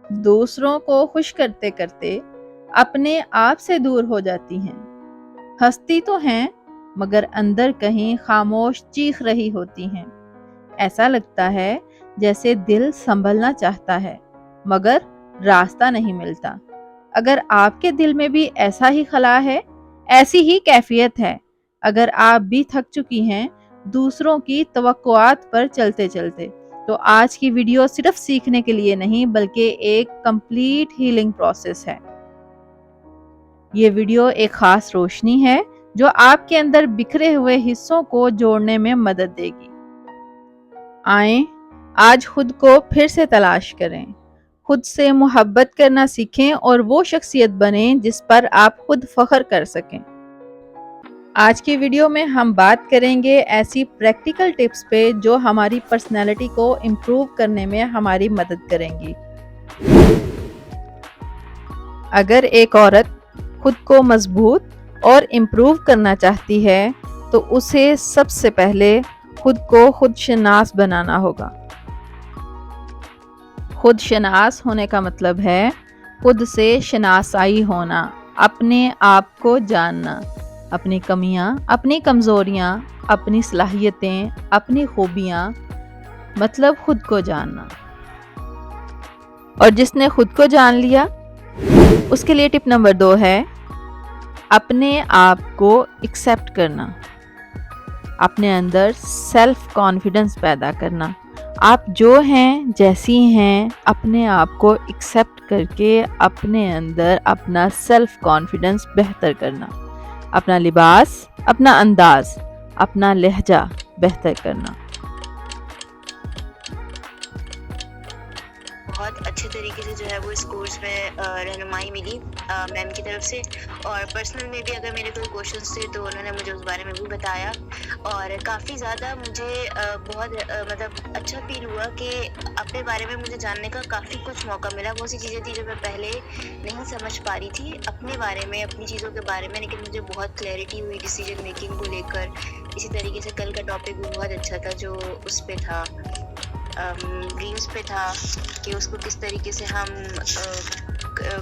دوسروں کو خوش کرتے کرتے اپنے آپ سے دور ہو جاتی ہیں۔ ہنستی تو ہیں مگر اندر کہیں خاموش چیخ رہی ہوتی ہیں۔ ایسا لگتا ہے جیسے دل سنبھلنا چاہتا ہے مگر راستہ نہیں ملتا۔ اگر آپ کے دل میں بھی ایسا ہی خلا ہے، ایسی ہی کیفیت ہے، اگر آپ بھی تھک چکی ہیں دوسروں کی توقعات پر چلتے چلتے، تو آج کی ویڈیو صرف سیکھنے کے لیے نہیں بلکہ ایک کمپلیٹ ہیلنگ پروسیس ہے۔ یہ ویڈیو ایک خاص روشنی ہے جو آپ کے اندر بکھرے ہوئے حصوں کو جوڑنے میں مدد دے گی۔ آئیں آج خود کو پھر سے تلاش کریں، خود سے محبت کرنا سیکھیں اور وہ شخصیت بنیں جس پر آپ خود فخر کر سکیں۔ آج کی ویڈیو میں ہم بات کریں گے ایسی پریکٹیکل ٹپس پہ جو ہماری پرسنالٹی کو امپروو کرنے میں ہماری مدد کریں گی۔ اگر ایک عورت خود کو مضبوط اور امپروو کرنا چاہتی ہے تو اسے سب سے پہلے خود کو خود شناس بنانا ہوگا۔ خود شناس ہونے کا مطلب ہے خود سے شناسائی ہونا، اپنے آپ کو جاننا، اپنی کمیاں، اپنی کمزوریاں، اپنی صلاحیتیں، اپنی خوبیاں، مطلب خود کو جاننا۔ اور جس نے خود کو جان لیا اس کے لیے ٹپ نمبر 2 ہے اپنے آپ کو ایکسیپٹ کرنا، اپنے اندر سیلف کانفیڈنس پیدا کرنا۔ آپ جو ہیں جیسی ہیں اپنے آپ کو ایکسیپٹ کر کے اپنے اندر اپنا سیلف کانفیڈنس بہتر کرنا، اپنا لباس، اپنا انداز، اپنا لہجہ بہتر کرنا۔ بہت اچھے طریقے سے جو ہے وہ اس کورس میں رہنمائی ملی میم کی طرف سے، اور پرسنل میں بھی اگر میرے کوئی کوشچنس تھے تو انہوں نے مجھے اس بارے میں بھی بتایا، اور کافی زیادہ مجھے بہت مطلب اچھا فیل ہوا کہ اپنے بارے میں مجھے جاننے کا کافی کچھ موقع ملا۔ بہت سی چیزیں تھیں جو میں پہلے نہیں سمجھ پا رہی تھی اپنے بارے میں، اپنی چیزوں کے بارے میں، لیکن مجھے بہت کلیئرٹی ہوئی ڈیسیجن میکنگ کو لے کر۔ اسی طریقے سے کل کا ٹاپک بھی بہت اچھا تھا جو اس پہ تھا، ڈریمز پہ تھا، کہ اس کو کس طریقے سے ہم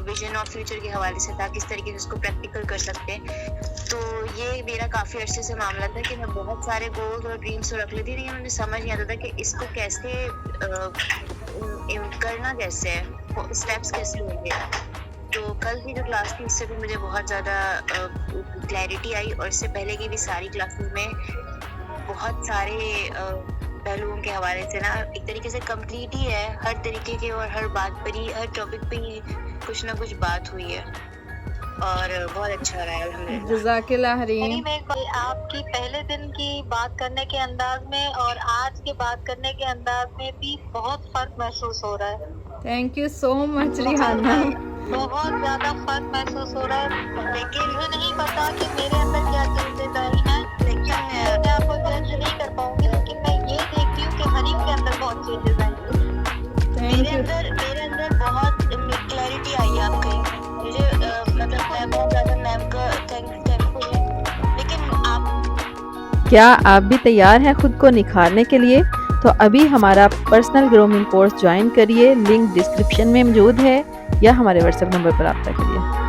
ویژن آف فیوچر کے حوالے سے تھا، کس طریقے سے اس کو پریکٹیکل کر سکتے ہیں۔ تو یہ میرا کافی عرصے سے معاملہ تھا کہ میں بہت سارے گولز اور ڈریمز تو رکھ لیتی لیکن مجھے سمجھ نہیں آتا تھا کہ اس کو کیسے کرنا، کیسے ہے، اسٹیپس کیسے ہوں گے۔ تو کل کی جو کلاس تھی اس سے بھی مجھے بہت زیادہ کلیئرٹی آئی، اور اس سے پہلے کی بھی ساری کلاسز میں بہت سارے پہلوؤں کے حوالے سے نا ایک طریقے سے کمپلیٹ ہی ہے، ہر طریقے کے اور ہر بات پر ہی، ہر ٹاپک پہ ہی کچھ نہ کچھ بات ہوئی ہے، اور بہت اچھا رہا ہے الحمدللہ۔ جزاک اللہ حریم۔ آپ کی پہلے دن کی بات کرنے کے انداز میں اور آج کے بات کرنے کے انداز میں بھی بہت فرق محسوس ہو رہا ہے۔ تھینک یو سو مچ ریحانہ۔ بہت زیادہ فرق محسوس ہو رہا ہے، لیکن مجھے نہیں پتا کہ میرے اندر کیا چیزیں آئی ہیں، لیکن میں آپ کو جج نہیں کر پاؤں گی، لیکن میں یہ دیکھتی ہوں کہ حنیف کے اندر بہت چینجز آئی ہیں۔ میرے اندر بہت کلیئرٹی آئی ہے آپ کی، مجھے مطلب میں بہت زیادہ میم کا تھینکفل ہوں، لیکن آپ کیا آپ بھی تیار ہیں خود کو نکھارنے کے لیے؟ تو ابھی ہمارا پرسنل گرومنگ کورس جوائن کریے، لنک ڈسکرپشن میں موجود ہے، یا ہمارے واٹس ایپ نمبر پر رابطہ کریے۔